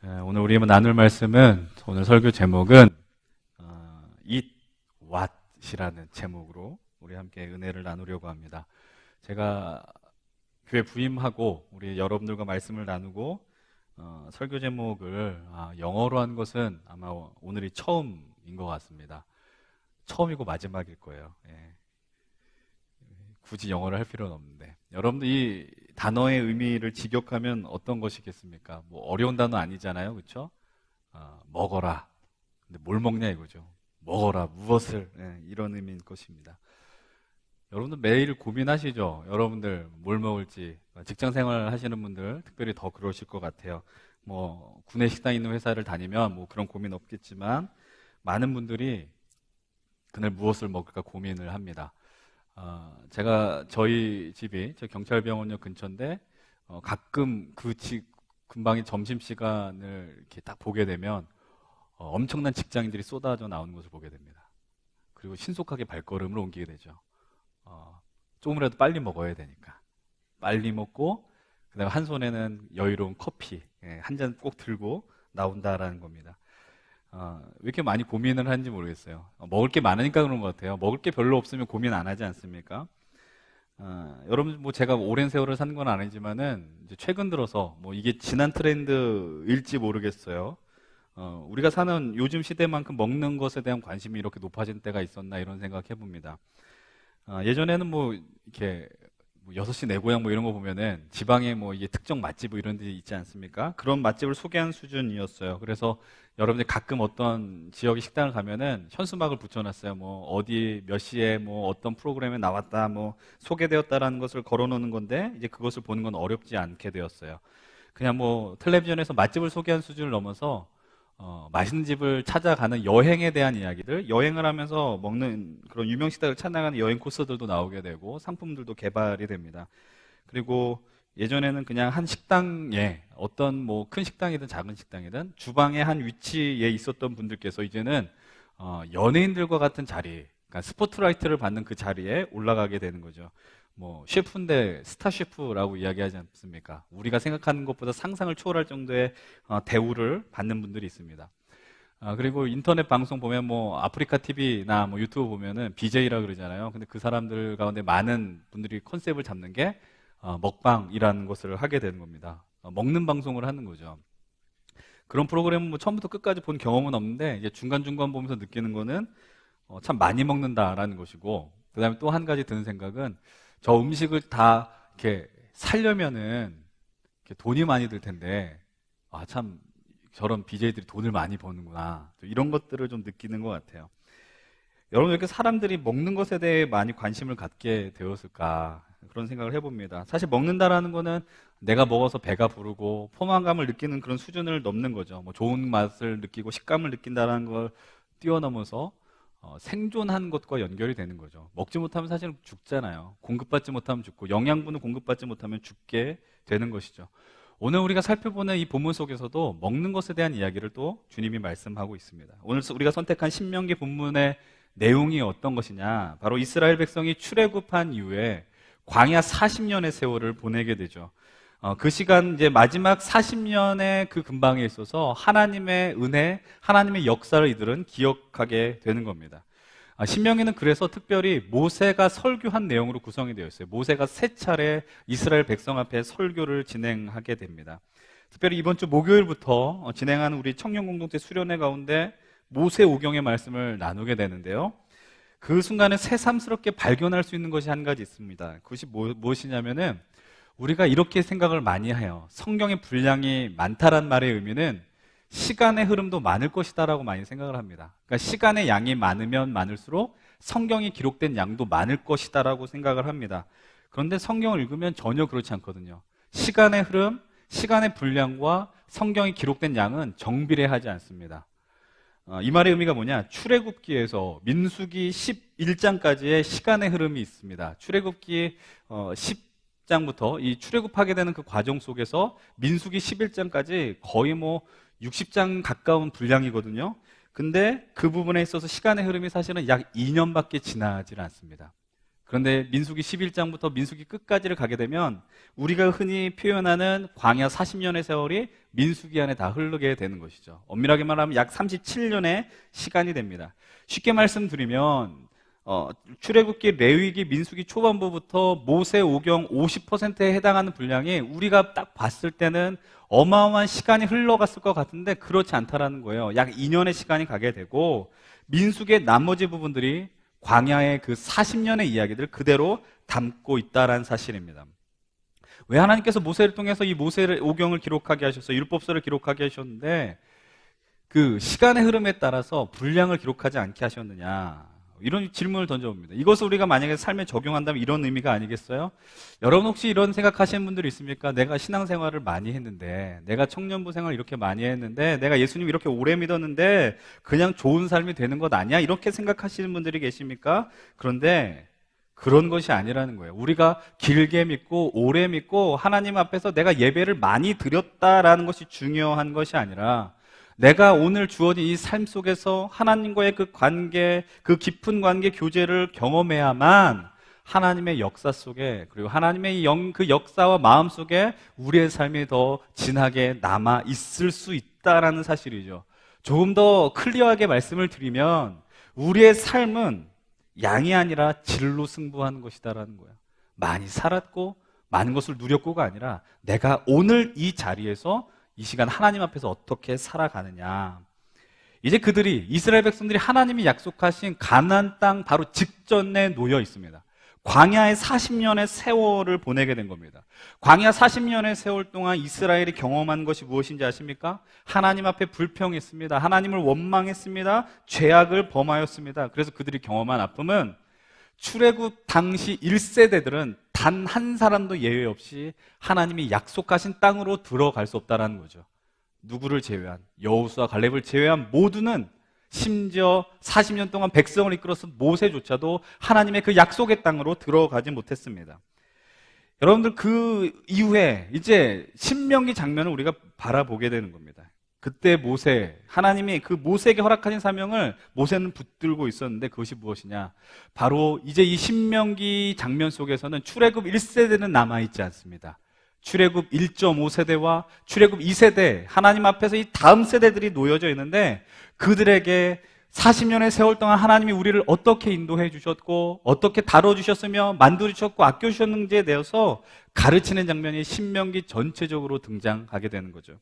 오늘 우리 나눌 말씀은, 오늘 설교 제목은 Eat What이라는 제목으로 우리 함께 은혜를 나누려고 합니다. 제가 교회 부임하고 우리 여러분들과 말씀을 나누고 설교 제목을 영어로 한 것은 아마 오늘이 처음인 것 같습니다. 처음이고 마지막일 거예요. 예. 굳이 영어를 할 필요는 없는데, 여러분들 이 단어의 의미를 직역하면 어떤 것이겠습니까? 뭐 어려운 단어 아니잖아요, 그렇죠? 먹어라. 근데 뭘 먹냐 이거죠. 먹어라, 무엇을. 이런 의미인 것입니다. 여러분들 매일 고민하시죠? 여러분들 뭘 먹을지. 직장 생활 하시는 분들 특별히 더 그러실 것 같아요. 뭐 구내 식당 있는 회사를 다니면 뭐 그런 고민 없겠지만, 많은 분들이 그날 무엇을 먹을까 고민을 합니다. 제가 저희 집이 저 경찰병원역 근처인데, 가끔 그 근방의 점심시간을 이렇게 딱 보게 되면 엄청난 직장인들이 쏟아져 나오는 것을 보게 됩니다. 그리고 신속하게 발걸음을 옮기게 되죠. 조금이라도 빨리 먹어야 되니까 빨리 먹고, 그 다음에 한 손에는 여유로운 커피 한 잔 꼭 들고 나온다라는 겁니다. 왜 이렇게 많이 고민을 하는지 모르겠어요. 먹을 게 많으니까 그런 것 같아요. 먹을 게 별로 없으면 고민 안 하지 않습니까? 여러분, 뭐 제가 오랜 세월을 산 건 아니지만은 이제 최근 들어서 뭐 이게 지난 트렌드일지 모르겠어요. 우리가 사는 요즘 시대만큼 먹는 것에 대한 관심이 이렇게 높아진 때가 있었나, 이런 생각 해봅니다. 예전에는 뭐 이렇게 뭐 6시 내 고향 뭐 이런 거 보면은 지방에 뭐 이게 특정 맛집 뭐 이런 데 있지 않습니까? 그런 맛집을 소개한 수준이었어요. 그래서 여러분들 가끔 어떤 지역의 식당을 가면은 현수막을 붙여놨어요. 뭐 어디 몇 시에 뭐 어떤 프로그램에 나왔다, 뭐 소개되었다라는 것을 걸어놓는 건데, 이제 그것을 보는 건 어렵지 않게 되었어요. 그냥 뭐 텔레비전에서 맛집을 소개한 수준을 넘어서 맛있는 집을 찾아가는 여행에 대한 이야기들, 여행을 하면서 먹는 그런 유명 식당을 찾아가는 여행 코스들도 나오게 되고, 상품들도 개발이 됩니다. 그리고 예전에는 그냥 한 식당에, 어떤 뭐 큰 식당이든 작은 식당이든 주방의 한 위치에 있었던 분들께서 이제는 연예인들과 같은 자리, 그러니까 스포트라이트를 받는 그 자리에 올라가게 되는 거죠. 뭐 셰프인데 스타 셰프라고 이야기하지 않습니까? 우리가 생각하는 것보다 상상을 초월할 정도의 대우를 받는 분들이 있습니다. 그리고 인터넷 방송 보면 뭐 아프리카 TV나 뭐 유튜브 보면은 BJ라 그러잖아요. 근데 그 사람들 가운데 많은 분들이 컨셉을 잡는 게 먹방이라는 것을 하게 되는 겁니다. 먹는 방송을 하는 거죠. 그런 프로그램은 뭐 처음부터 끝까지 본 경험은 없는데, 이제 중간중간 보면서 느끼는 거는 참 많이 먹는다라는 것이고, 그 다음에 또 한 가지 드는 생각은, 저 음식을 다 이렇게 살려면은 이렇게 돈이 많이 들 텐데, 참 저런 BJ들이 돈을 많이 버는구나, 이런 것들을 좀 느끼는 것 같아요. 여러분, 왜 이렇게 사람들이 먹는 것에 대해 많이 관심을 갖게 되었을까, 그런 생각을 해봅니다. 사실 먹는다라는 거는 내가 먹어서 배가 부르고 포만감을 느끼는 그런 수준을 넘는 거죠. 뭐 좋은 맛을 느끼고 식감을 느낀다라는 걸 뛰어넘어서 생존하는 것과 연결이 되는 거죠. 먹지 못하면 사실은 죽잖아요. 공급받지 못하면 죽고, 영양분을 공급받지 못하면 죽게 되는 것이죠. 오늘 우리가 살펴보는 이 본문 속에서도 먹는 것에 대한 이야기를 또 주님이 말씀하고 있습니다. 오늘 우리가 선택한 신명기 본문의 내용이 어떤 것이냐, 바로 이스라엘 백성이 출애굽한 이후에 광야 40년의 세월을 보내게 되죠. 그 시간, 이제 마지막 40년의 그 근방에 있어서 하나님의 은혜, 하나님의 역사를 이들은 기억하게 되는 겁니다. 신명기는 그래서 특별히 모세가 설교한 내용으로 구성이 되어 있어요. 모세가 3차례 이스라엘 백성 앞에 설교를 진행하게 됩니다. 특별히 이번 주 목요일부터 진행하는 우리 청년 공동체 수련회 가운데 모세 오경의 말씀을 나누게 되는데요. 그 순간에 새삼스럽게 발견할 수 있는 것이 한 가지 있습니다. 그것이 무엇이냐면은, 우리가 이렇게 생각을 많이 해요. 성경의 분량이 많다란 말의 의미는 시간의 흐름도 많을 것이다라고 많이 생각을 합니다. 그러니까 시간의 양이 많으면 많을수록 성경이 기록된 양도 많을 것이다라고 생각을 합니다. 그런데 성경을 읽으면 전혀 그렇지 않거든요. 시간의 흐름, 시간의 분량과 성경이 기록된 양은 정비례하지 않습니다. 이 말의 의미가 뭐냐? 출애굽기에서 민수기 11장까지의 시간의 흐름이 있습니다. 출애굽기 10장부터 이 출애굽하게 되는 그 과정 속에서 민수기 11장까지 거의 뭐 60장 가까운 분량이거든요. 근데 그 부분에 있어서 시간의 흐름이 사실은 약 2년밖에 지나질 않습니다. 그런데 민수기 11장부터 민수기 끝까지를 가게 되면 우리가 흔히 표현하는 광야 40년의 세월이 민수기 안에 다 흐르게 되는 것이죠. 엄밀하게 말하면 약 37년의 시간이 됩니다. 쉽게 말씀드리면 출애굽기, 레위기, 민수기 초반부부터 모세 오경 50%에 해당하는 분량이 우리가 딱 봤을 때는 어마어마한 시간이 흘러갔을 것 같은데 그렇지 않다라는 거예요. 약 2년의 시간이 가게 되고 민수기의 나머지 부분들이 광야의 그 40년의 이야기들을 그대로 담고 있다라는 사실입니다. 왜 하나님께서 모세를 통해서 이 모세의 오경을 기록하게 하셔서 율법서를 기록하게 하셨는데 그 시간의 흐름에 따라서 분량을 기록하지 않게 하셨느냐, 이런 질문을 던져봅니다. 이것을 우리가 만약에 삶에 적용한다면 이런 의미가 아니겠어요? 여러분 혹시 이런 생각하시는 분들이 있습니까? 내가 신앙생활을 많이 했는데, 내가 청년부 생활을 이렇게 많이 했는데, 내가 예수님 이렇게 오래 믿었는데 그냥 좋은 삶이 되는 것 아니야? 이렇게 생각하시는 분들이 계십니까? 그런데 그런 것이 아니라는 거예요. 우리가 길게 믿고 오래 믿고 하나님 앞에서 내가 예배를 많이 드렸다라는 것이 중요한 것이 아니라 내가 오늘 주어진 이 삶 속에서 하나님과의 그 관계, 그 깊은 관계 교제를 경험해야만 하나님의 역사 속에, 그리고 하나님의 그 역사와 마음 속에 우리의 삶이 더 진하게 남아 있을 수 있다라는 사실이죠. 조금 더 클리어하게 말씀을 드리면 우리의 삶은 양이 아니라 질로 승부하는 것이다라는 거예요. 많이 살았고 많은 것을 누렸고가 아니라 내가 오늘 이 자리에서 이 시간 하나님 앞에서 어떻게 살아가느냐. 이제 그들이, 이스라엘 백성들이 하나님이 약속하신 가나안 땅 바로 직전에 놓여 있습니다. 광야의 40년의 세월을 보내게 된 겁니다. 광야 40년의 세월 동안 이스라엘이 경험한 것이 무엇인지 아십니까? 하나님 앞에 불평했습니다. 하나님을 원망했습니다. 죄악을 범하였습니다. 그래서 그들이 경험한 아픔은 출애굽 당시 1세대들은 단 한 사람도 예외 없이 하나님이 약속하신 땅으로 들어갈 수 없다는 거죠. 누구를 제외한, 여호수아 갈렙을 제외한 모두는, 심지어 40년 동안 백성을 이끌어서 모세조차도 하나님의 그 약속의 땅으로 들어가지 못했습니다. 여러분들, 그 이후에 이제 신명기 장면을 우리가 바라보게 되는 겁니다. 그때 모세, 하나님이 그 모세에게 허락하신 사명을 모세는 붙들고 있었는데 그것이 무엇이냐? 바로 이제 이 신명기 장면 속에서는 출애굽 1세대는 남아있지 않습니다. 출애굽 1.5세대와 출애굽 2세대, 하나님 앞에서 이 다음 세대들이 놓여져 있는데 그들에게 40년의 세월 동안 하나님이 우리를 어떻게 인도해 주셨고 어떻게 다뤄주셨으며 만들어주셨고 아껴주셨는지에 대해서 가르치는 장면이 신명기 전체적으로 등장하게 되는 거죠.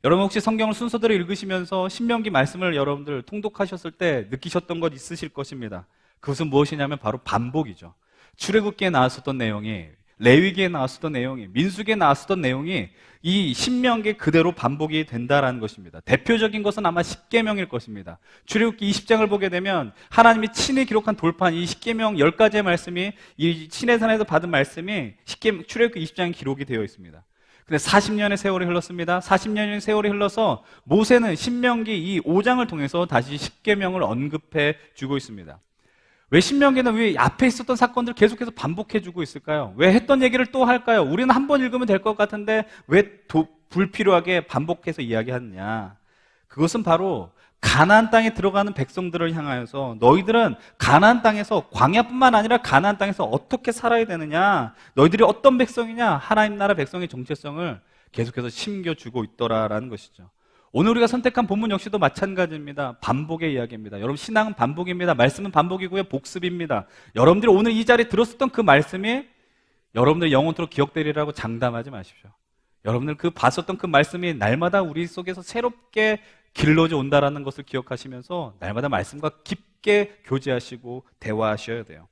여러분 혹시 성경을 순서대로 읽으시면서 신명기 말씀을 여러분들 통독하셨을 때 느끼셨던 것 있으실 것입니다. 그것은 무엇이냐면 바로 반복이죠. 출애굽기에 나왔었던 내용이, 레위기에 나왔었던 내용이, 민수기에 나왔었던 내용이 이 신명기 그대로 반복이 된다라는 것입니다. 대표적인 것은 아마 십계명일 것입니다. 출애굽기 20장을 보게 되면 하나님이 친히 기록한 돌판, 이 십계명 10가지의 말씀이, 이 시내산에서 받은 말씀이 출애굽기 20장에 기록이 되어 있습니다. 근데 40년의 세월이 흘렀습니다. 40년의 세월이 흘러서 모세는 신명기 이 5장을 통해서 다시 십계명을 언급해 주고 있습니다. 왜 신명기는 왜 앞에 있었던 사건들을 계속해서 반복해 주고 있을까요? 왜 했던 얘기를 또 할까요? 우리는 한 번 읽으면 될 것 같은데 왜 불필요하게 반복해서 이야기하느냐? 그것은 바로 가나안 땅에 들어가는 백성들을 향하여서 너희들은 가나안 땅에서, 광야뿐만 아니라 가나안 땅에서 어떻게 살아야 되느냐, 너희들이 어떤 백성이냐, 하나님 나라 백성의 정체성을 계속해서 심겨주고 있더라라는 것이죠. 오늘 우리가 선택한 본문 역시도 마찬가지입니다. 반복의 이야기입니다. 여러분, 신앙은 반복입니다. 말씀은 반복이고요, 복습입니다. 여러분들이 오늘 이 자리에 들었었던 그 말씀이 여러분들 영원토록 기억되리라고 장담하지 마십시오. 여러분들 그 봤었던 그 말씀이 날마다 우리 속에서 새롭게 길러져 온다라는 것을 기억하시면서 날마다 말씀과 깊게 교제하시고 대화하셔야 돼요.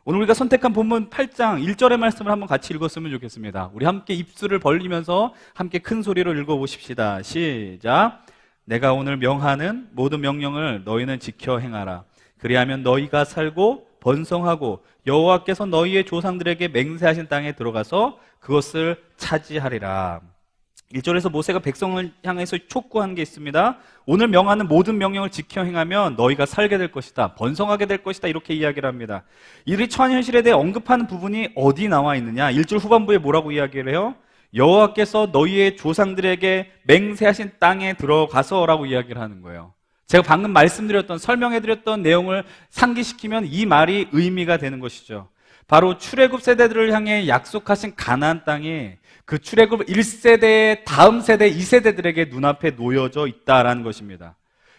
오늘 우리가 선택한 본문 8장 1절의 말씀을 한번 같이 읽었으면 좋겠습니다. 우리 함께 입술을 벌리면서 함께 큰 소리로 읽어보십시다. 시작. 내가 오늘 명하는 모든 명령을 너희는 지켜 행하라. 그리하면 너희가 살고 번성하고 여호와께서 너희의 조상들에게 맹세하신 땅에 들어가서 그것을 차지하리라. 1절에서 모세가 백성을 향해서 촉구한 게 있습니다. 오늘 명하는 모든 명령을 지켜 행하면 너희가 살게 될 것이다, 번성하게 될 것이다, 이렇게 이야기를 합니다. 이 처한 현실에 대해 언급하는 부분이 어디 나와 있느냐? 1절 후반부에 뭐라고 이야기를 해요? 여호와께서 너희의 조상들에게 맹세하신 땅에 들어가서라고 이야기를 하는 거예요. 제가 방금 말씀드렸던, 설명해드렸던 내용을 상기시키면 이 말이 의미가 되는 것이죠. 바로 출애굽 세대들을 향해 약속하신 가나안 땅이 그 출애굽 1세대 다음 세대 2세대들에게 눈앞에 놓여져 있다라는 것입니다.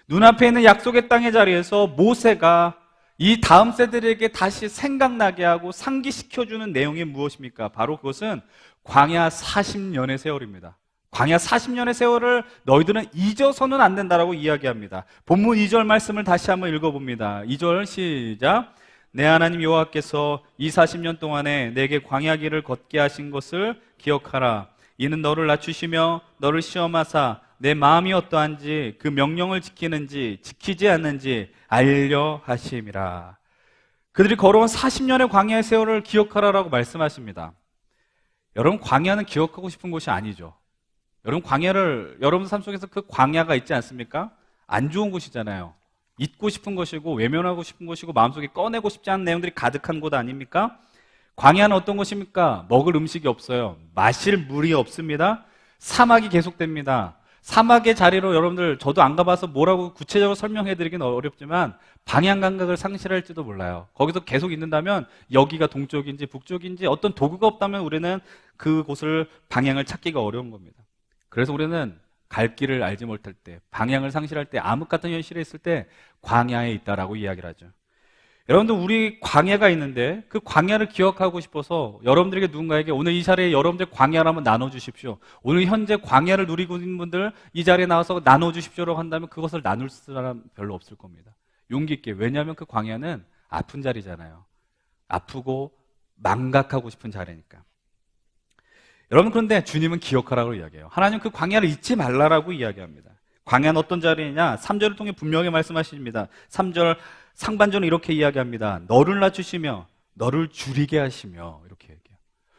눈앞에 있는 약속의 땅의 자리에서 모세가 이 다음 세대들에게 다시 생각나게 하고 상기시켜주는 내용이 무엇입니까? 바로 그것은 광야 40년의 세월입니다. 광야 40년의 세월을 너희들은 잊어서는 안 된다라고 이야기합니다. 본문 2절 말씀을 다시 한번 읽어봅니다. 2절 시작. 내 하나님 여호와께서 이 40년 동안에 내게 광야 길을 걷게 하신 것을 기억하라. 이는 너를 낮추시며 너를 시험하사 내 마음이 어떠한지 그 명령을 지키는지 지키지 않는지 알려 하심이라. 그들이 걸어온 40년의 광야의 세월을 기억하라라고 말씀하십니다. 여러분, 광야는 기억하고 싶은 곳이 아니죠. 여러분, 광야를 여러분 삶 속에서 그 광야가 있지 않습니까? 안 좋은 곳이잖아요. 잊고 싶은 것이고 외면하고 싶은 것이고 마음속에 꺼내고 싶지 않은 내용들이 가득한 곳 아닙니까? 광야는 어떤 곳입니까? 먹을 음식이 없어요. 마실 물이 없습니다. 사막이 계속됩니다. 사막의 자리로 여러분들, 저도 안 가봐서 뭐라고 구체적으로 설명해 드리긴 어렵지만 방향 감각을 상실할지도 몰라요. 거기서 계속 있는다면 여기가 동쪽인지 북쪽인지 어떤 도구가 없다면 우리는 그곳을 방향을 찾기가 어려운 겁니다. 그래서 우리는 갈 길을 알지 못할 때, 방향을 상실할 때, 암흑 같은 현실에 있을 때 광야에 있다라고 이야기를 하죠. 여러분들, 우리 광야가 있는데 그 광야를 기억하고 싶어서 여러분들에게 누군가에게 오늘 이 자리에 여러분들 광야를 한번 나눠주십시오. 오늘 현재 광야를 누리고 있는 분들 이 자리에 나와서 나눠주십시오라고 한다면 그것을 나눌 사람 별로 없을 겁니다. 용기 있게. 왜냐하면 그 광야는 아픈 자리잖아요. 아프고 망각하고 싶은 자리니까. 여러분, 그런데 주님은 기억하라고 이야기해요. 하나님 그 광야를 잊지 말라라고 이야기합니다. 광야는 어떤 자리냐? 3절을 통해 분명히 말씀하십니다. 3절 상반절은 이렇게 이야기합니다. 너를 낮추시며 너를 줄이게 하시며, 이렇게 얘기해요.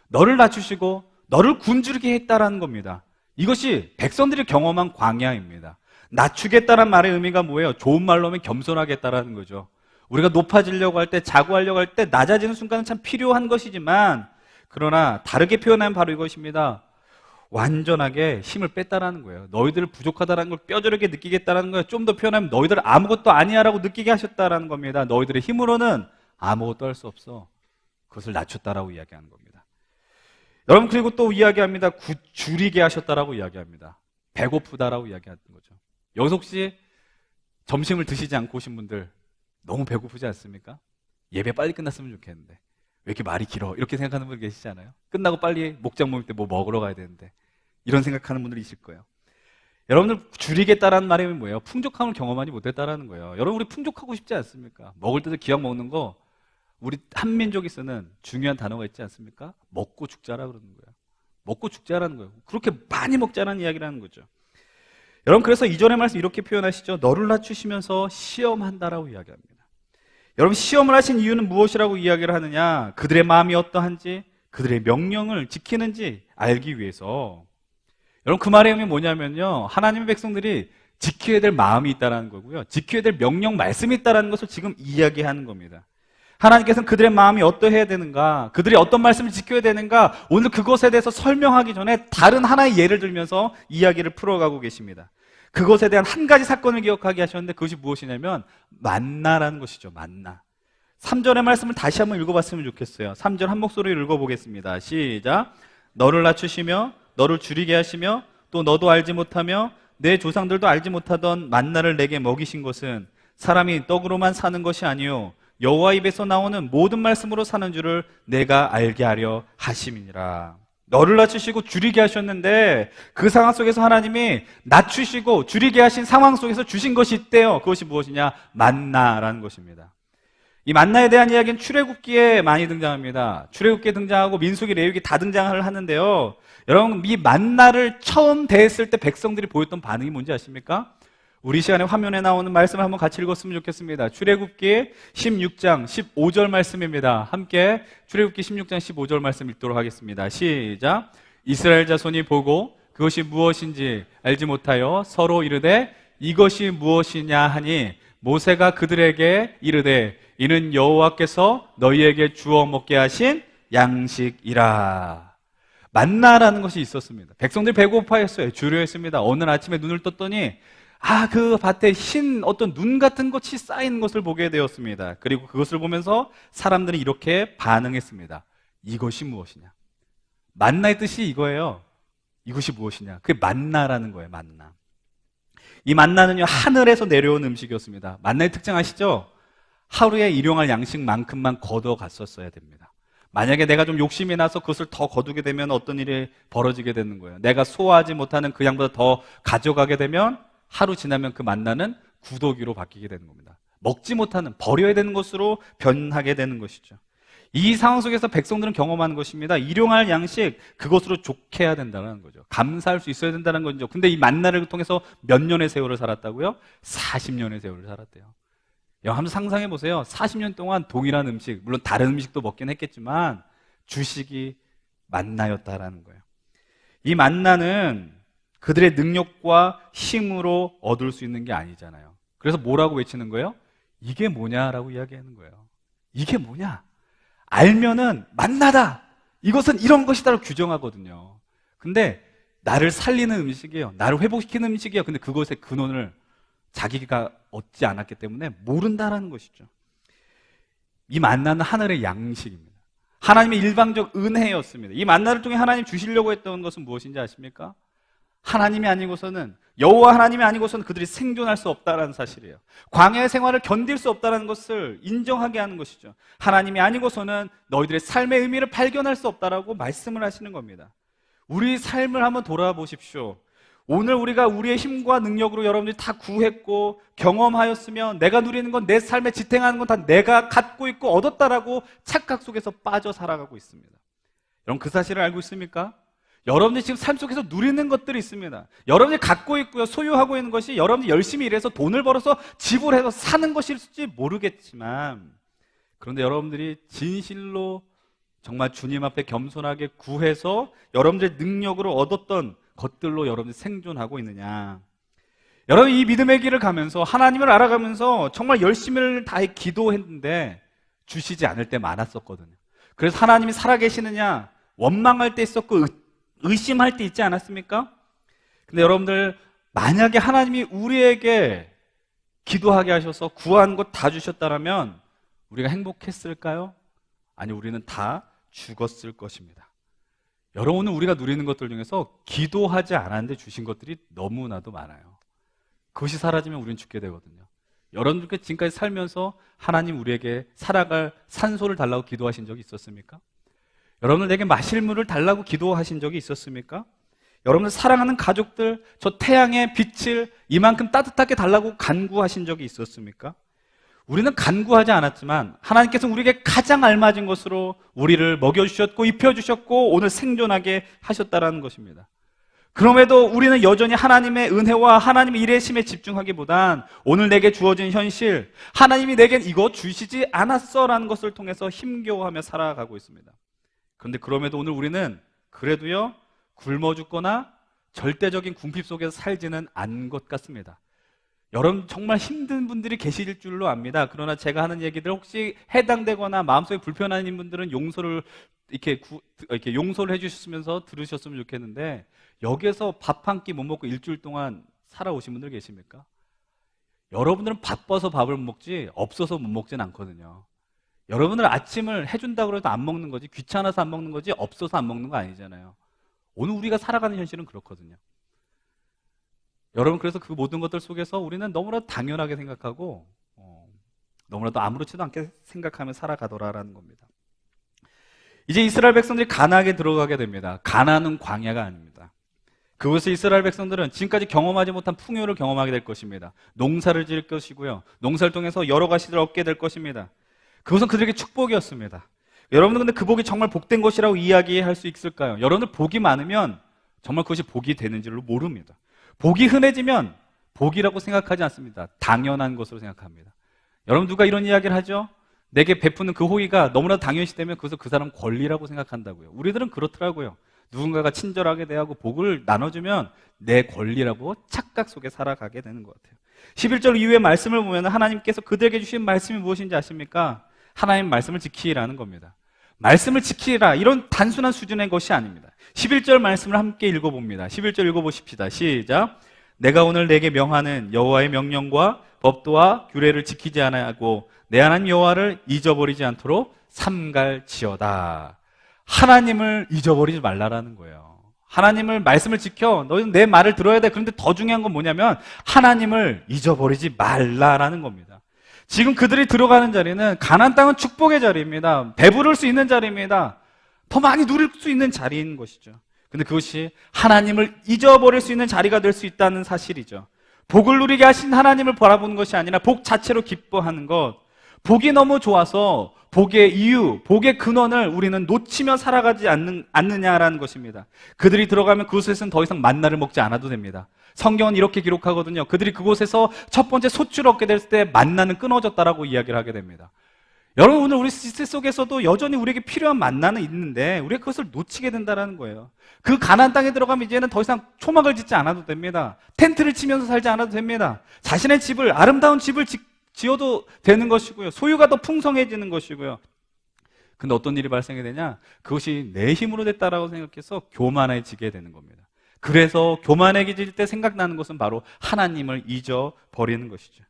너를 낮추시고 너를 굶주리게 했다라는 겁니다. 이것이 백성들이 경험한 광야입니다. 낮추겠다는 말의 의미가 뭐예요? 좋은 말로 하면 겸손하겠다라는 거죠. 우리가 높아지려고 할 때, 자고하려고 할 때 낮아지는 순간은 참 필요한 것이지만, 그러나 다르게 표현하면 바로 이것입니다. 완전하게 힘을 뺐다라는 거예요. 너희들 부족하다는 걸 뼈저리게 느끼겠다는 거예요. 좀 더 표현하면 너희들 아무것도 아니야라고 느끼게 하셨다라는 겁니다. 너희들의 힘으로는 아무것도 할 수 없어. 그것을 낮췄다라고 이야기하는 겁니다. 여러분, 그리고 또 이야기합니다. 줄이게 하셨다라고 이야기합니다. 배고프다라고 이야기하는 거죠. 여기서 혹시 점심을 드시지 않고 오신 분들 너무 배고프지 않습니까? 예배 빨리 끝났으면 좋겠는데 왜 이렇게 말이 길어? 이렇게 생각하는 분 계시지 않아요? 끝나고 빨리 목장 모임 때 뭐 먹으러 가야 되는데, 이런 생각하는 분들이 있을 거예요. 여러분들, 줄이겠다라는 말이 뭐예요? 풍족함을 경험하지 못했다라는 거예요. 여러분, 우리 풍족하고 싶지 않습니까? 먹을 때도 기왕 먹는 거, 우리 한민족이 쓰는 중요한 단어가 있지 않습니까? 먹고 죽자라 그러는 거예요. 먹고 죽자라는 거예요. 그렇게 많이 먹자라는 이야기라는 거죠. 여러분, 그래서 이전의 말씀 이렇게 표현하시죠. 너를 낮추시면서 시험한다라고 이야기합니다. 여러분, 시험을 하신 이유는 무엇이라고 이야기를 하느냐? 그들의 마음이 어떠한지, 그들의 명령을 지키는지 알기 위해서. 여러분, 그 말의 의미 뭐냐면요, 하나님의 백성들이 지켜야 될 마음이 있다는 거고요, 지켜야 될 명령 말씀이 있다는 것을 지금 이야기하는 겁니다. 하나님께서는 그들의 마음이 어떠해야 되는가, 그들이 어떤 말씀을 지켜야 되는가, 오늘 그것에 대해서 설명하기 전에 다른 하나의 예를 들면서 이야기를 풀어가고 계십니다. 그것에 대한 한 가지 사건을 기억하게 하셨는데 그것이 무엇이냐면 만나라는 것이죠. 만나. 3절의 말씀을 다시 한번 읽어봤으면 좋겠어요. 3절 한 목소리로 읽어보겠습니다. 시작. 너를 낮추시며 너를 줄이게 하시며 또 너도 알지 못하며 내 조상들도 알지 못하던 만나를 내게 먹이신 것은 사람이 떡으로만 사는 것이 아니요 여호와 입에서 나오는 모든 말씀으로 사는 줄을 내가 알게 하려 하심이니라. 너를 낮추시고 줄이게 하셨는데 그 상황 속에서 하나님이 낮추시고 줄이게 하신 상황 속에서 주신 것이 있대요. 그것이 무엇이냐? 만나라는 것입니다. 이 만나에 대한 이야기는 출애굽기에 많이 등장합니다. 출애굽기에 등장하고 민수기, 레위기 다 등장을 하는데요. 여러분, 이 만나를 처음 대했을 때 백성들이 보였던 반응이 뭔지 아십니까? 우리 시간에 화면에 나오는 말씀을 한번 같이 읽었으면 좋겠습니다. 출애굽기 16장 15절 말씀입니다. 함께 출애굽기 16장 15절 말씀 읽도록 하겠습니다. 시작. 이스라엘 자손이 보고 그것이 무엇인지 알지 못하여 서로 이르되 이것이 무엇이냐 하니 모세가 그들에게 이르되 이는 여호와께서 너희에게 주어 먹게 하신 양식이라. 만나라는 것이 있었습니다. 백성들이 배고파했어요. 주려했습니다. 어느 아침에 눈을 떴더니 그 밭에 흰 어떤 눈 같은 것이 쌓인 것을 보게 되었습니다. 그리고 그것을 보면서 사람들은 이렇게 반응했습니다. 이것이 무엇이냐? 만나의 뜻이 이거예요. 이것이 무엇이냐? 그게 만나라는 거예요, 만나. 이 만나는요, 하늘에서 내려온 음식이었습니다. 만나의 특징 아시죠? 하루에 일용할 양식만큼만 걷어갔었어야 됩니다. 만약에 내가 좀 욕심이 나서 그것을 더 거두게 되면 어떤 일이 벌어지게 되는 거예요. 내가 소화하지 못하는 그 양보다 더 가져가게 되면 하루 지나면 그 만나는 구더기로 바뀌게 되는 겁니다. 먹지 못하는, 버려야 되는 것으로 변하게 되는 것이죠. 이 상황 속에서 백성들은 경험하는 것입니다. 일용할 양식, 그것으로 좋게 해야 된다는 거죠. 감사할 수 있어야 된다는 거죠. 근데 이 만나를 통해서 몇 년의 세월을 살았다고요? 40년의 세월을 살았대요. 한번 상상해 보세요. 40년 동안 동일한 음식, 물론 다른 음식도 먹긴 했겠지만 주식이 만나였다라는 거예요. 이 만나는 그들의 능력과 힘으로 얻을 수 있는 게 아니잖아요. 그래서 뭐라고 외치는 거예요? 이게 뭐냐라고 이야기하는 거예요. 이게 뭐냐? 알면은 만나다. 이것은 이런 것이다라고 규정하거든요. 근데 나를 살리는 음식이에요. 나를 회복시키는 음식이에요. 근데 그것의 근원을 자기가 얻지 않았기 때문에 모른다라는 것이죠. 이 만나는 하늘의 양식입니다. 하나님의 일방적 은혜였습니다. 이 만나를 통해 하나님 주시려고 했던 것은 무엇인지 아십니까? 하나님이 아니고서는, 여호와 하나님이 아니고서는 그들이 생존할 수 없다는 사실이에요. 광야의 생활을 견딜 수 없다는 것을 인정하게 하는 것이죠. 하나님이 아니고서는 너희들의 삶의 의미를 발견할 수 없다라고 말씀을 하시는 겁니다. 우리 삶을 한번 돌아보십시오. 오늘 우리가 우리의 힘과 능력으로 여러분들이 다 구했고 경험하였으면 내가 누리는 건, 내 삶에 지탱하는 건 다 내가 갖고 있고 얻었다라고 착각 속에서 빠져 살아가고 있습니다. 여러분, 그 사실을 알고 있습니까? 여러분들이 지금 삶 속에서 누리는 것들이 있습니다. 여러분들이 갖고 있고요, 소유하고 있는 것이 여러분들이 열심히 일해서 돈을 벌어서 지불해서 사는 것일지 모르겠지만, 그런데 여러분들이 진실로 정말 주님 앞에 겸손하게 구해서 여러분들의 능력으로 얻었던 것들로 여러분들이 생존하고 있느냐. 여러분, 이 믿음의 길을 가면서 하나님을 알아가면서 정말 열심을 다해 기도했는데 주시지 않을 때 많았었거든요. 그래서 하나님이 살아계시느냐 원망할 때 있었고 의심할 때 있지 않았습니까? 근데 여러분들, 만약에 하나님이 우리에게 기도하게 하셔서 구한 것 다 주셨다면 우리가 행복했을까요? 아니, 우리는 다 죽었을 것입니다. 여러분, 오늘 우리가 누리는 것들 중에서 기도하지 않았는데 주신 것들이 너무나도 많아요. 그것이 사라지면 우리는 죽게 되거든요. 여러분들께 지금까지 살면서 하나님 우리에게 살아갈 산소를 달라고 기도하신 적이 있었습니까? 여러분들, 내게 마실 물을 달라고 기도하신 적이 있었습니까? 여러분들 사랑하는 가족들, 저 태양의 빛을 이만큼 따뜻하게 달라고 간구하신 적이 있었습니까? 우리는 간구하지 않았지만 하나님께서 우리에게 가장 알맞은 것으로 우리를 먹여주셨고 입혀주셨고 오늘 생존하게 하셨다는 것입니다. 그럼에도 우리는 여전히 하나님의 은혜와 하나님의 일하심에 집중하기보단 오늘 내게 주어진 현실, 하나님이 내겐 이거 주시지 않았어라는 것을 통해서 힘겨워하며 살아가고 있습니다. 그런데 그럼에도 오늘 우리는 그래도요, 굶어 죽거나 절대적인 궁핍 속에서 살지는 않은 것 같습니다. 여러분, 정말 힘든 분들이 계실 줄로 압니다. 그러나 제가 하는 얘기들 혹시 해당되거나 마음속에 불편한 분들은 용서를 이렇게 용서를 해주셨으면서 들으셨으면 좋겠는데, 여기에서 밥 한 끼 못 먹고 일주일 동안 살아오신 분들 계십니까? 여러분들은 바빠서 밥을 못 먹지 없어서 못 먹진 않거든요. 여러분들 아침을 해준다고 해도 안 먹는 거지, 귀찮아서 안 먹는 거지, 없어서 안 먹는 거 아니잖아요. 오늘 우리가 살아가는 현실은 그렇거든요. 여러분, 그래서 그 모든 것들 속에서 우리는 너무나도 당연하게 생각하고 너무나도 아무렇지도 않게 생각하며 살아가더라라는 겁니다. 이제 이스라엘 백성들이 가나안에 들어가게 됩니다. 가나안은 광야가 아닙니다. 그곳에 이스라엘 백성들은 지금까지 경험하지 못한 풍요를 경험하게 될 것입니다. 농사를 지을 것이고요, 농사를 통해서 여러 가지를 얻게 될 것입니다. 그것은 그들에게 축복이었습니다. 여러분들, 근데 그 복이 정말 복된 것이라고 이야기할 수 있을까요? 여러분들, 복이 많으면 정말 그것이 복이 되는 줄로 모릅니다. 복이 흔해지면 복이라고 생각하지 않습니다. 당연한 것으로 생각합니다. 여러분, 누가 이런 이야기를 하죠? 내게 베푸는 그 호의가 너무나 당연시되면 그것을 그 사람 권리라고 생각한다고요. 우리들은 그렇더라고요. 누군가가 친절하게 대하고 복을 나눠주면 내 권리라고 착각 속에 살아가게 되는 것 같아요. 11절 이후의 말씀을 보면 하나님께서 그들에게 주신 말씀이 무엇인지 아십니까? 하나님 말씀을 지키라는 겁니다. 말씀을 지키라, 이런 단순한 수준의 것이 아닙니다. 11절 말씀을 함께 읽어봅니다. 11절 읽어보십시다. 시작. 내가 오늘 내게 명하는 여호와의 명령과 법도와 규례를 지키지 아니하고 내 하나님 여호와를 잊어버리지 않도록 삼갈지어다. 하나님을 잊어버리지 말라라는 거예요. 하나님을 말씀을 지켜. 너희는 내 말을 들어야 돼. 그런데 더 중요한 건 뭐냐면 하나님을 잊어버리지 말라라는 겁니다. 지금 그들이 들어가는 자리는 가나안 땅은 축복의 자리입니다. 배부를 수 있는 자리입니다. 더 많이 누릴 수 있는 자리인 것이죠. 근데 그것이 하나님을 잊어버릴 수 있는 자리가 될 수 있다는 사실이죠. 복을 누리게 하신 하나님을 바라보는 것이 아니라 복 자체로 기뻐하는 것. 복이 너무 좋아서 복의 이유, 복의 근원을 우리는 놓치며 살아가지 않느냐라는 것입니다. 그들이 들어가면 그곳에서는 더 이상 만나를 먹지 않아도 됩니다. 성경은 이렇게 기록하거든요. 그들이 그곳에서 첫 번째 소출을 얻게 됐을 때 만나는 끊어졌다라고 이야기를 하게 됩니다. 여러분, 오늘 우리 시대 속에서도 여전히 우리에게 필요한 만나는 있는데 우리가 그것을 놓치게 된다는 거예요. 그 가나안 땅에 들어가면 이제는 더 이상 초막을 짓지 않아도 됩니다. 텐트를 치면서 살지 않아도 됩니다. 자신의 집을, 아름다운 집을 지어도 되는 것이고요. 소유가 더 풍성해지는 것이고요. 근데 어떤 일이 발생이 되냐? 그것이 내 힘으로 됐다라고 생각해서 교만해지게 되는 겁니다. 그래서 교만해질 때 생각나는 것은 바로 하나님을 잊어버리는 것이죠.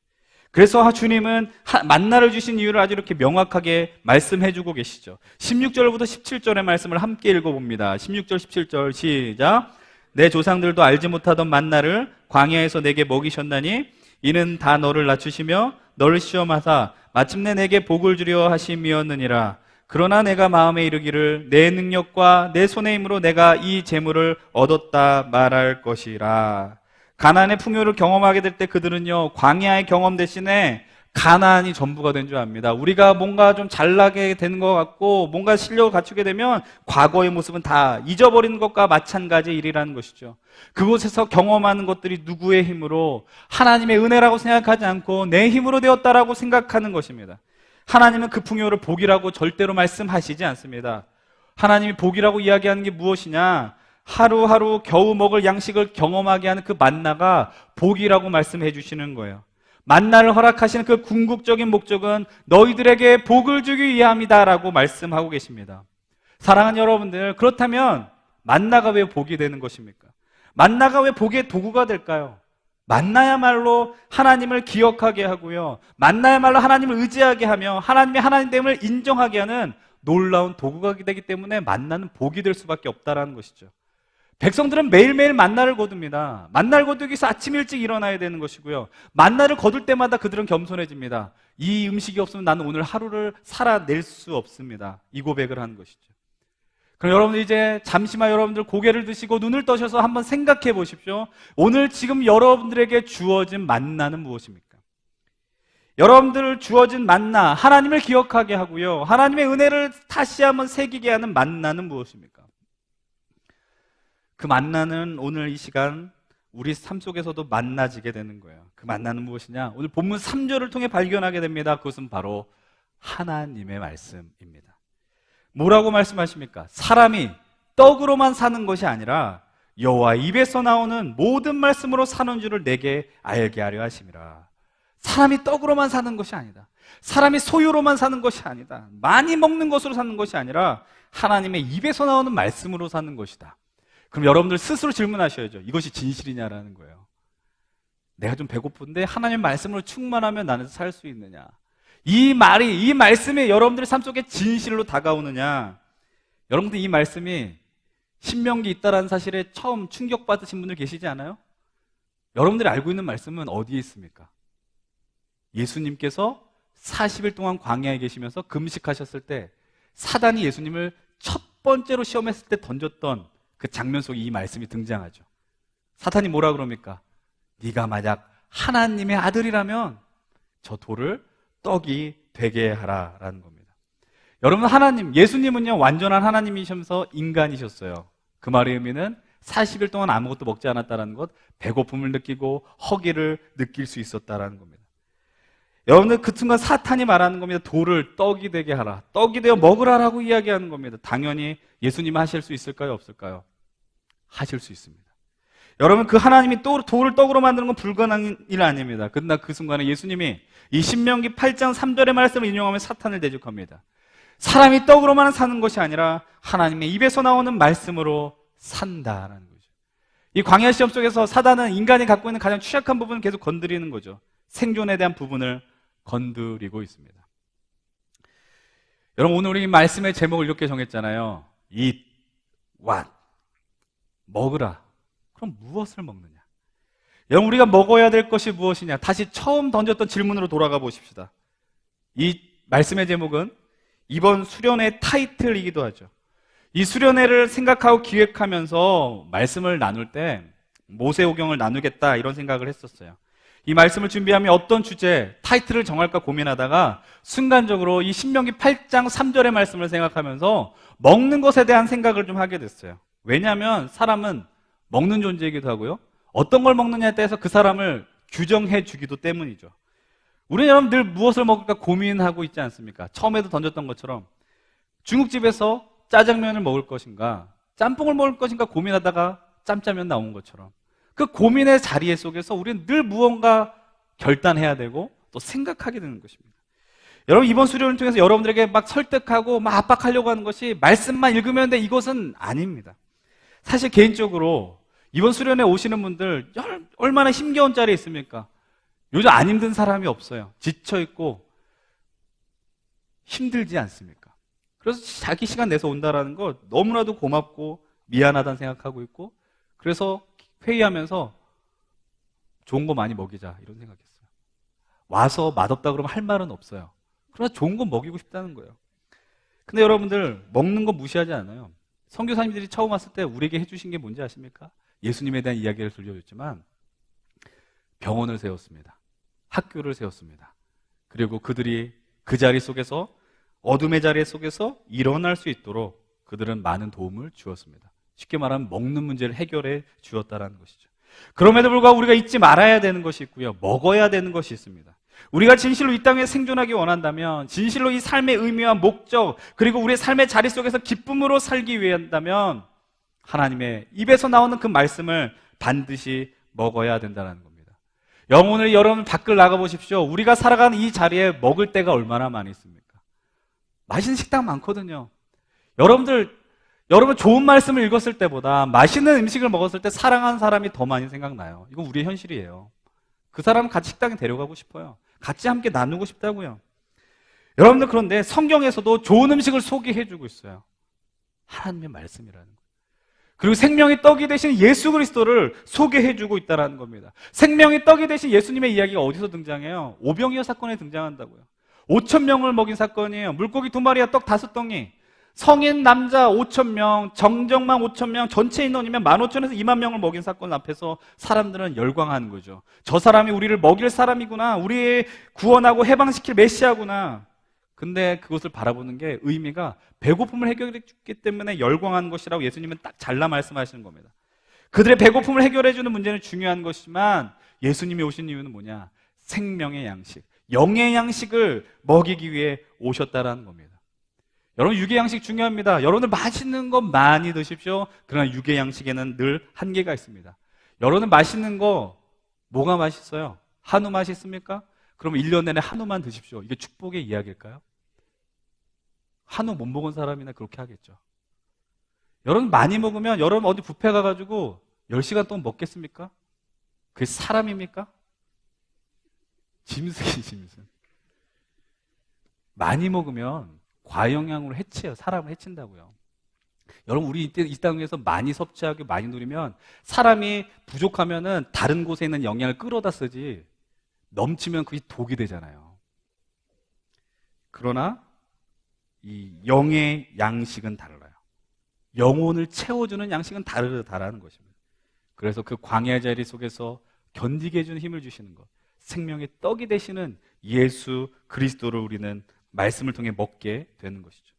그래서 주님은 만나를 주신 이유를 아주 이렇게 명확하게 말씀해주고 계시죠. 16절부터 17절의 말씀을 함께 읽어봅니다. 16절, 17절 시작. 내 조상들도 알지 못하던 만나를 광야에서 내게 먹이셨나니 이는 다 너를 낮추시며 너를 시험하사 마침내 내게 복을 주려 하심이었느니라. 그러나 내가 마음에 이르기를 내 능력과 내 손의 힘으로 내가 이 재물을 얻었다 말할 것이라. 가나안의 풍요를 경험하게 될 때 그들은요, 광야의 경험 대신에 가나안이 전부가 된 줄 압니다. 우리가 뭔가 좀 잘나게 되는 것 같고 뭔가 실력을 갖추게 되면 과거의 모습은 다 잊어버리는 것과 마찬가지의 일이라는 것이죠. 그곳에서 경험하는 것들이 누구의 힘으로, 하나님의 은혜라고 생각하지 않고 내 힘으로 되었다라고 생각하는 것입니다. 하나님은 그 풍요를 복이라고 절대로 말씀하시지 않습니다. 하나님이 복이라고 이야기하는 게 무엇이냐? 하루하루 겨우 먹을 양식을 경험하게 하는 그 만나가 복이라고 말씀해 주시는 거예요. 만나를 허락하시는 그 궁극적인 목적은 너희들에게 복을 주기 위함이다라고 말씀하고 계십니다. 사랑하는 여러분들, 그렇다면 만나가 왜 복이 되는 것입니까? 만나가 왜 복의 도구가 될까요? 만나야말로 하나님을 기억하게 하고요, 만나야말로 하나님을 의지하게 하며 하나님의 하나님됨을 인정하게 하는 놀라운 도구가 되기 때문에 만나는 복이 될 수밖에 없다라는 것이죠. 백성들은 매일매일 만나를 거둡니다. 만나를 거두기 위해서 아침 일찍 일어나야 되는 것이고요, 만나를 거둘 때마다 그들은 겸손해집니다. 이 음식이 없으면 나는 오늘 하루를 살아낼 수 없습니다. 이 고백을 하는 것이죠. 그럼 여러분들 이제 잠시만 여러분들 고개를 드시고 눈을 떠셔서 한번 생각해 보십시오. 오늘 지금 여러분들에게 주어진 만나는 무엇입니까? 여러분들 주어진 만나, 하나님을 기억하게 하고요, 하나님의 은혜를 다시 한번 새기게 하는 만나는 무엇입니까? 그 만나는 오늘 이 시간 우리 삶 속에서도 만나지게 되는 거예요. 그 만나는 무엇이냐? 오늘 본문 3절을 통해 발견하게 됩니다. 그것은 바로 하나님의 말씀입니다. 뭐라고 말씀하십니까? 사람이 떡으로만 사는 것이 아니라 여호와 입에서 나오는 모든 말씀으로 사는 줄을 내게 알게 하려 하심이라. 사람이 떡으로만 사는 것이 아니다. 사람이 소유로만 사는 것이 아니다. 많이 먹는 것으로 사는 것이 아니라 하나님의 입에서 나오는 말씀으로 사는 것이다. 그럼 여러분들 스스로 질문하셔야죠. 이것이 진실이냐라는 거예요. 내가 좀 배고픈데 하나님의 말씀으로 충만하면 나는 살 수 있느냐? 이 말씀이 여러분들의 삶 속에 진실로 다가오느냐? 여러분들 이 말씀이 신명기 있다라는 사실에 처음 충격받으신 분들 계시지 않아요? 여러분들이 알고 있는 말씀은 어디에 있습니까? 예수님께서 40일 동안 광야에 계시면서 금식하셨을 때 사단이 예수님을 첫 번째로 시험했을 때 던졌던 그 장면 속에 이 말씀이 등장하죠. 사탄이 뭐라 그럽니까? 네가 만약 하나님의 아들이라면 저 돌을 떡이 되게 하라라는 겁니다. 여러분, 예수님은요, 완전한 하나님이시면서 인간이셨어요. 그 말의 의미는 40일 동안 아무것도 먹지 않았다는 것, 배고픔을 느끼고 허기를 느낄 수 있었다는 겁니다. 여러분들, 그 순간 사탄이 말하는 겁니다. 돌을 떡이 되게 하라, 떡이 되어 먹으라라고 이야기하는 겁니다. 당연히 예수님 하실 수 있을까요, 없을까요? 하실 수 있습니다. 여러분, 그 하나님이 돌을 떡으로 만드는 건 불가능한 일 아닙니다. 그러나 그 순간에 예수님이 이 신명기 8장 3절의 말씀을 인용하며 사탄을 대적합니다. 사람이 떡으로만 사는 것이 아니라 하나님의 입에서 나오는 말씀으로 산다라는 거죠. 이 광야 시험 속에서 사단은 인간이 갖고 있는 가장 취약한 부분을 계속 건드리는 거죠. 생존에 대한 부분을 건드리고 있습니다. 여러분, 오늘 우리 말씀의 제목을 이렇게 정했잖아요. Eat what? 먹으라. 그럼 무엇을 먹느냐? 여러분, 우리가 먹어야 될 것이 무엇이냐? 다시 처음 던졌던 질문으로 돌아가 보십시다. 이 말씀의 제목은 이번 수련회 타이틀이기도 하죠. 이 수련회를 생각하고 기획하면서 말씀을 나눌 때 모세오경을 나누겠다 이런 생각을 했었어요. 이 말씀을 준비하면 어떤 주제, 타이틀을 정할까 고민하다가 순간적으로 이 신명기 8장 3절의 말씀을 생각하면서 먹는 것에 대한 생각을 좀 하게 됐어요. 왜냐하면 사람은 먹는 존재이기도 하고요. 어떤 걸 먹느냐에 따라서 그 사람을 규정해 주기도 때문이죠. 우리는 여러분 늘 무엇을 먹을까 고민하고 있지 않습니까? 처음에도 던졌던 것처럼 중국집에서 짜장면을 먹을 것인가 짬뽕을 먹을 것인가 고민하다가 짬짜면 나온 것처럼 그 고민의 자리에 속에서 우리는 늘 무언가 결단해야 되고 또 생각하게 되는 것입니다. 여러분, 이번 수련을 통해서 여러분들에게 막 설득하고 막 압박하려고 하는 것이 말씀만 읽으면 돼, 이것은 아닙니다. 사실 개인적으로 이번 수련회 오시는 분들 얼마나 힘겨운 자리에 있습니까? 요즘 안 힘든 사람이 없어요. 지쳐있고 힘들지 않습니까? 그래서 자기 시간 내서 온다라는 거 너무나도 고맙고 미안하다는 생각하고 있고, 그래서 회의하면서 좋은 거 많이 먹이자 이런 생각했어요. 와서 맛없다 그러면 할 말은 없어요. 그러나 좋은 거 먹이고 싶다는 거예요. 근데 여러분들 먹는 거 무시하지 않아요. 선교사님들이 처음 왔을 때 우리에게 해주신 게 뭔지 아십니까? 예수님에 대한 이야기를 들려줬지만 병원을 세웠습니다. 학교를 세웠습니다. 그리고 그들이 그 자리 속에서, 어둠의 자리 속에서 일어날 수 있도록 그들은 많은 도움을 주었습니다. 쉽게 말하면 먹는 문제를 해결해 주었다는 것이죠. 그럼에도 불구하고 우리가 잊지 말아야 되는 것이 있고요, 먹어야 되는 것이 있습니다. 우리가 진실로 이 땅에 생존하기 원한다면, 진실로 이 삶의 의미와 목적, 그리고 우리의 삶의 자리 속에서 기쁨으로 살기 위한다면 하나님의 입에서 나오는 그 말씀을 반드시 먹어야 된다는 겁니다. 영혼을 여러분 밖을 나가보십시오. 우리가 살아가는 이 자리에 먹을 때가 얼마나 많이 있습니까? 맛있는 식당 많거든요. 여러분 좋은 말씀을 읽었을 때보다 맛있는 음식을 먹었을 때 사랑하는 사람이 더 많이 생각나요. 이건 우리의 현실이에요. 그 사람은 같이 식당에 데려가고 싶어요. 같이 함께 나누고 싶다고요. 여러분들, 그런데 성경에서도 좋은 음식을 소개해주고 있어요. 하나님의 말씀이라는 거예요. 그리고 생명의 떡이 되신 예수 그리스도를 소개해주고 있다는 겁니다. 생명의 떡이 되신 예수님의 이야기가 어디서 등장해요? 오병이어 사건에 등장한다고요. 5,000명을 먹인 사건이에요. 물고기 2마리와 떡 5덩이. 성인 남자 5,000명, 정정만 5,000명, 전체 인원이면 15,000에서 2만 명을 먹인 사건 앞에서 사람들은 열광하는 거죠. 저 사람이 우리를 먹일 사람이구나. 우리의 구원하고 해방시킬 메시아구나. 근데 그것을 바라보는 게 의미가 배고픔을 해결해 주기 때문에 열광하는 것이라고 예수님은 딱 잘라 말씀하시는 겁니다. 그들의 배고픔을 해결해 주는 문제는 중요한 것이지만 예수님이 오신 이유는 뭐냐? 생명의 양식, 영의 양식을 먹이기 위해 오셨다라는 겁니다. 여러분, 육의 양식 중요합니다. 여러분들 맛있는 거 많이 드십시오. 그러나 육의 양식에는 늘 한계가 있습니다. 여러분들 맛있는 거 뭐가 맛있어요? 한우 맛있습니까? 그럼 1년 내내 한우만 드십시오. 이게 축복의 이야기일까요? 한우 못 먹은 사람이나 그렇게 하겠죠. 여러분 많이 먹으면 여러분 어디 뷔페 가가지고 10시간 동안 먹겠습니까? 그게 사람입니까? 짐승이 짐승. 많이 먹으면 과영양으로 해치해요. 사람을 해친다고요. 여러분, 우리 이 땅에서 많이 섭취하고 많이 누리면 사람이 부족하면은 다른 곳에 있는 영양을 끌어다 쓰지, 넘치면 그게 독이 되잖아요. 그러나 이 영의 양식은 달라요. 영혼을 채워주는 양식은 다르다라는 것입니다. 그래서 그 광야 자리 속에서 견디게 해주는 힘을 주시는 것, 생명의 떡이 되시는 예수 그리스도를 우리는 말씀을 통해 먹게 되는 것이죠.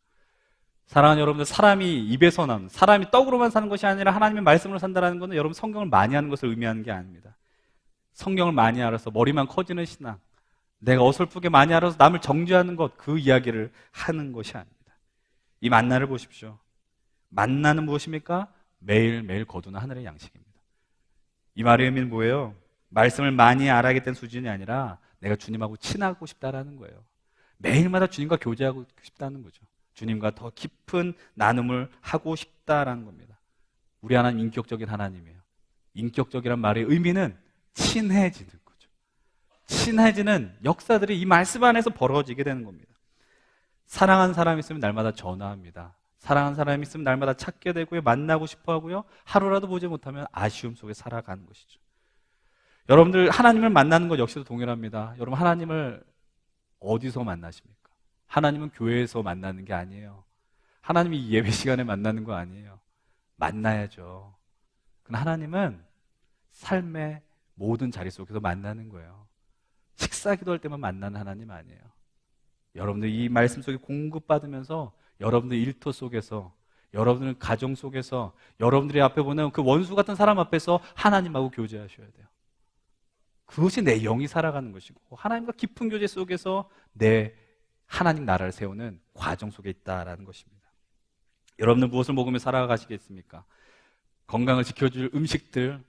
사랑하는 여러분들, 사람이 입에서 나는, 사람이 떡으로만 사는 것이 아니라 하나님의 말씀으로 산다는 것은 여러분 성경을 많이 하는 것을 의미하는 게 아닙니다. 성경을 많이 알아서 머리만 커지는 신앙, 내가 어설프게 많이 알아서 남을 정죄하는 것, 그 이야기를 하는 것이 아닙니다. 이 만나를 보십시오. 만나는 무엇입니까? 매일매일 거두는 하늘의 양식입니다. 이 말의 의미는 뭐예요? 말씀을 많이 알아야겠다는 수준이 아니라 내가 주님하고 친하고 싶다라는 거예요. 매일마다 주님과 교제하고 싶다는 거죠. 주님과 더 깊은 나눔을 하고 싶다라는 겁니다. 우리 하나님 인격적인 하나님이에요. 인격적이란 말의 의미는 친해지는 거죠. 친해지는 역사들이 이 말씀 안에서 벌어지게 되는 겁니다. 사랑하는 사람이 있으면 날마다 전화합니다. 사랑하는 사람이 있으면 날마다 찾게 되고요. 만나고 싶어 하고요. 하루라도 보지 못하면 아쉬움 속에 살아가는 것이죠. 여러분들 하나님을 만나는 것 역시도 동일합니다. 여러분 하나님을 어디서 만나십니까? 하나님은 교회에서 만나는 게 아니에요. 하나님이 예배 시간에 만나는 거 아니에요. 만나야죠. 그러나 하나님은 삶의 모든 자리 속에서 만나는 거예요. 식사 기도할 때만 만나는 하나님 아니에요. 여러분들 이 말씀 속에 공급받으면서 여러분들 일터 속에서, 여러분들 가정 속에서, 여러분들이 앞에 보는 그 원수 같은 사람 앞에서 하나님하고 교제하셔야 돼요. 그것이 내 영이 살아가는 것이고 하나님과 깊은 교제 속에서 내 하나님 나라를 세우는 과정 속에 있다라는 것입니다. 여러분들 무엇을 먹으며 살아가시겠습니까? 건강을 지켜줄 음식들,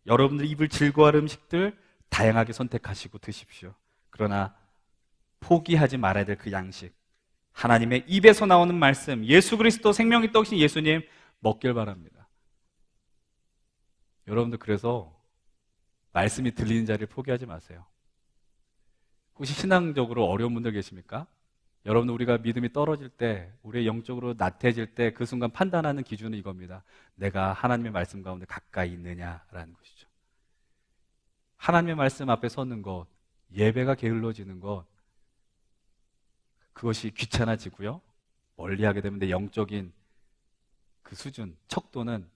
여러분들 입을 즐거워할 음식들 다양하게 선택하시고 드십시오. 그러나 포기하지 말아야 될 그 양식, 하나님의 입에서 나오는 말씀, 예수 그리스도 생명의 떡이신 예수님 먹길 바랍니다. 여러분들 그래서 말씀이 들리는 자리를 포기하지 마세요. 혹시 신앙적으로 어려운 분들 계십니까? 여러분 우리가 믿음이 떨어질 때, 우리의 영적으로 나태해질 때 그 순간 판단하는 기준은 이겁니다. 내가 하나님의 말씀 가운데 가까이 있느냐라는 것이죠. 하나님의 말씀 앞에 서는 것, 예배가 게을러지는 것, 그것이 귀찮아지고요. 멀리하게 되면 내 영적인 그 수준, 척도는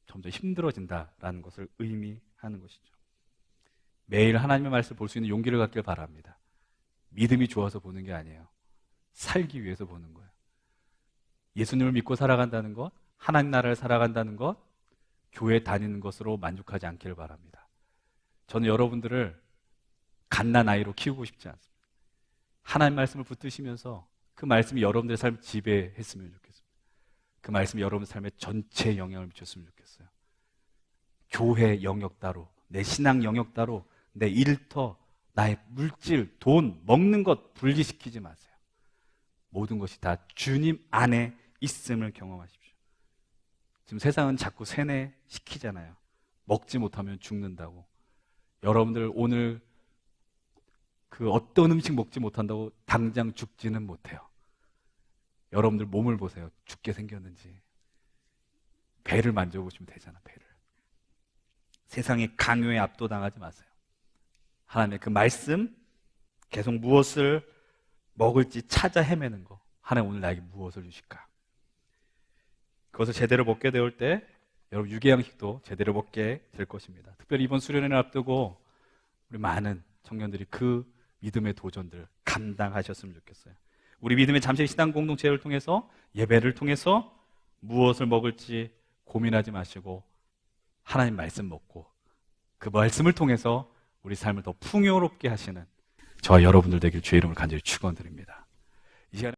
점점 힘들어진다라는 것을 의미하는 것이죠. 매일 하나님의 말씀을 볼 수 있는 용기를 갖길 바랍니다. 믿음이 좋아서 보는 게 아니에요. 살기 위해서 보는 거예요. 예수님을 믿고 살아간다는 것, 하나님 나라를 살아간다는 것, 교회 다니는 것으로 만족하지 않기를 바랍니다. 저는 여러분들을 갓난아이로 키우고 싶지 않습니다. 하나님 말씀을 붙드시면서 그 말씀이 여러분들의 삶을 지배했으면 좋겠습니다. 그 말씀이 여러분 삶에 전체 영향을 미쳤으면 좋겠어요. 교회 영역 따로, 내 신앙 영역 따로, 내 일터, 나의 물질, 돈, 먹는 것 분리시키지 마세요. 모든 것이 다 주님 안에 있음을 경험하십시오. 지금 세상은 자꾸 세뇌시키잖아요. 먹지 못하면 죽는다고. 여러분들 오늘 그 어떤 음식 먹지 못한다고 당장 죽지는 못해요. 여러분들 몸을 보세요. 죽게 생겼는지. 배를 만져보시면 되잖아, 배를. 세상의 강요에 압도당하지 마세요. 하나님의 그 말씀, 계속 무엇을 먹을지 찾아 헤매는 거. 하나님 오늘 나에게 무엇을 주실까? 그것을 제대로 먹게 되올 때 여러분 유계양식도 제대로 먹게 될 것입니다. 특별히 이번 수련회를 앞두고 우리 많은 청년들이 그 믿음의 도전들 감당하셨으면 좋겠어요. 우리 믿음의 잠시 신앙 공동체를 통해서, 예배를 통해서 무엇을 먹을지 고민하지 마시고 하나님 말씀 먹고 그 말씀을 통해서 우리 삶을 더 풍요롭게 하시는 저와 여러분들 되길 주의 이름을 간절히 축원드립니다. 이 시간에